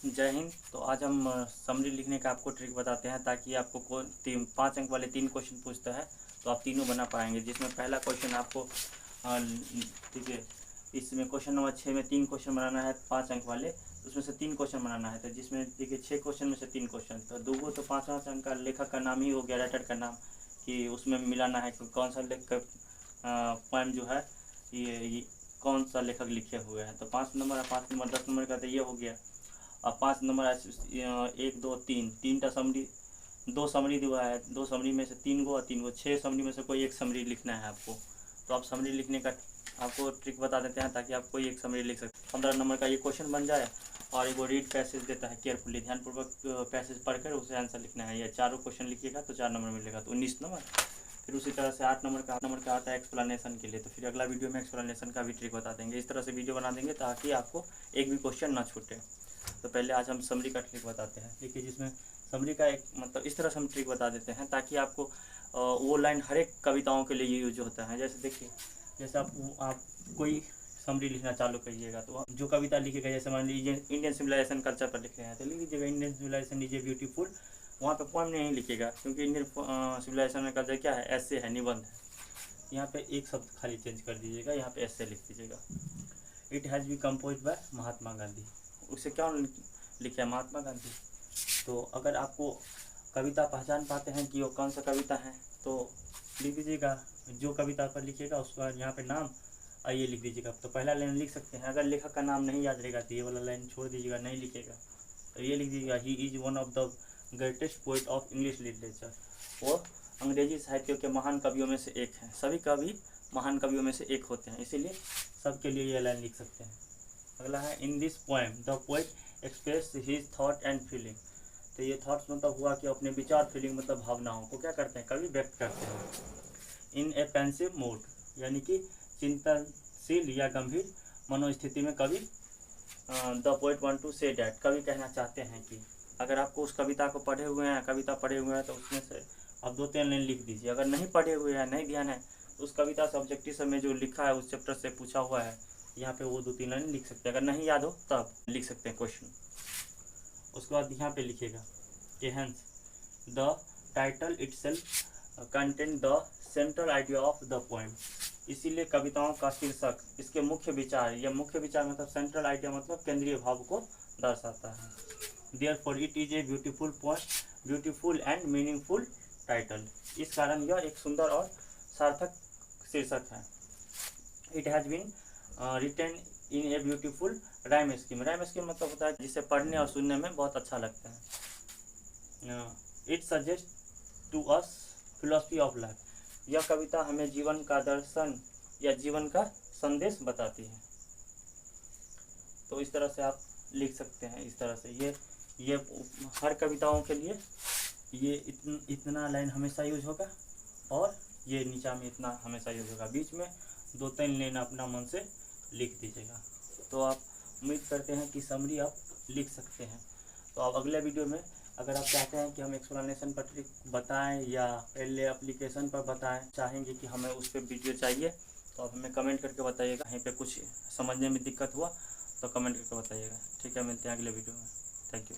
जय हिंद। तो आज हम समरी लिखने का आपको ट्रिक बताते हैं ताकि आपको 5 अंक वाले 3 क्वेश्चन पूछता है तो आप तीनों बना पाएंगे। जिसमें पहला क्वेश्चन आपको ठीक है, इसमें क्वेश्चन नंबर 6 में 3 क्वेश्चन बनाना है 5 अंक वाले, उसमें से 3 क्वेश्चन बनाना है। तो जिसमें देखिए 6 क्वेश्चन में से 3 क्वेश्चन, तो दूगो तो 5 अंक का लेखक का नाम ही हो गया, राइटर का नाम, कि उसमें मिलाना है कौन सा लेखक पोएम जो है ये कौन सा लेखक लिखे हुए हैं। तो 5 नंबर 5 नंबर 10 नंबर का तो ये हो गया। अब 5 नंबर 1 2 3 3टा समरी, 2 समरी दिया है, 2 समरी में से 3 गो और 3 गो, 6 समरी में से कोई एक समरी लिखना है आपको। तो आप समरी लिखने का आपको ट्रिक बता देते हैं ताकि आप कोई एक समरी लिख सकते। 15 नंबर का ये क्वेश्चन बन जाए और वो रीड पैसेज देता है, केयरफुली ध्यानपूर्वक पैसेज पढ़कर उसे आंसर लिखना है। या चारों क्वेश्चन लिखिएगा तो 4 नंबर मिलेगा, तो 19 नंबर। फिर उसी तरह से 8 नंबर का आता है एक्सप्लेनेशन के लिए। तो फिर अगला वीडियो में एक्सप्लेनेशन का भी ट्रिक बता देंगे। इस तरह से वीडियो बना देंगे ताकि आपको एक भी क्वेश्चन ना छूटे। तो पहले आज हम समरी का ट्रिक बताते हैं। देखिए, जिसमें समरी का एक मतलब इस तरह से हम ट्रिक बता देते हैं ताकि आपको वो लाइन हर एक कविताओं के लिए यूज होता है। जैसे देखिए, जैसे आप कोई समरी लिखना चालू करिएगा तो जो कविता लिखेगा, जैसे मान लीजिए इंडियन सिविलाइजेशन कल्चर पर लिख रहे हैं तो लिख लीजिएगा Indian civilisation is a beautiful. वहाँ पे पोएम नहीं लिखेगा क्योंकि इंडियन सिविलाइजेशन कल्चर क्या है, ऐसे है, निबंध है। यहाँ पे एक शब्द खाली चेंज कर दीजिएगा, यहाँ पे ऐसे लिख दीजिएगा। It has be compose by Mahatma Gandhi. उसे क्या लिखे, महात्मा गांधी। तो अगर आपको कविता पहचान पाते हैं कि वो कौन सा कविता है तो लिख दीजिएगा। जो कविता पर लिखिएगा उसके बाद यहाँ पे नाम ये लिख दीजिएगा। तो पहला लाइन लिख सकते हैं। अगर लेखक का नाम नहीं याद रहेगा तो ये वाला लाइन छोड़ दीजिएगा, नहीं लिखेगा। तो ये लिख दीजिएगा, he is one of the greatest poet of English literature. वो अंग्रेजी साहित्य के महान कवियों में से एक हैं। सभी कवि महान कवियों में से एक होते हैं, इसीलिए सबके लिए ये लाइन लिख सकते हैं। अगला है, in this poem the poet express his thought and feeling. तो ये थॉट्स मतलब हुआ कि अपने विचार, फीलिंग मतलब भावनाओं को क्या करते हैं, कवि व्यक्त करते हैं। इन ए पेंसिव मूड, यानी कि चिंतनशील या गंभीर मनोस्थिति में कवि the poet want to say that, कवि कहना चाहते हैं कि। अगर आपको उस कविता को पढ़े हुए हैं, कविता पढ़े हुए हैं तो उसमें से आप 2-3 लाइन लिख दीजिए। अगर नहीं पढ़े हुए हैं, नहीं ध्यान है तो उस कविता से ऑब्जेक्टिव में जो लिखा है उस चैप्टर से पूछा हुआ है, यहाँ पे वो 2-3 लाइन लिख सकते हैं। अगर नहीं याद हो तब लिख सकते हैं क्वेश्चन। उसके बाद यहाँ पे लिखेगा कि hence the title itself contain the central idea of the poem. इसीलिए कविताओं का शीर्षक इसके मुख्य विचार, या मुख्य विचार मतलब सेंट्रल आइडिया मतलब केंद्रीय भाव को दर्शाता है। Therefore it is a beautiful poem, beautiful and meaningful title. इस कारण यह एक सुंदर और सार्थक शीर्षक है। It has been written in a beautiful rhyme scheme. Rhyme scheme मतलब होता है जिसे पढ़ने और सुनने में बहुत अच्छा लगता है। It suggest to us philosophy of life. यह कविता हमें जीवन का दर्शन या जीवन का संदेश बताती है। तो इस तरह से आप लिख सकते हैं। इस तरह से ये हर कविताओं के लिए ये इतना लाइन हमेशा यूज होगा और ये नीचा में इतना हमेशा यूज होगा। बीच में 2-3 लाइन अपना मन से लिख दीजिएगा। तो आप उम्मीद करते हैं कि समरी आप लिख सकते हैं। तो आप अगले वीडियो में अगर आप चाहते हैं कि हम एक्सप्लेनेशन पर ट्रिक बताएं या पहले एप्लीकेशन पर बताएं, चाहेंगे कि हमें उस पर वीडियो चाहिए तो आप हमें कमेंट करके बताइएगा। कहीं पे कुछ समझने में दिक्कत हुआ तो कमेंट करके बताइएगा। ठीक है, मिलते हैं अगले वीडियो में। Thank you.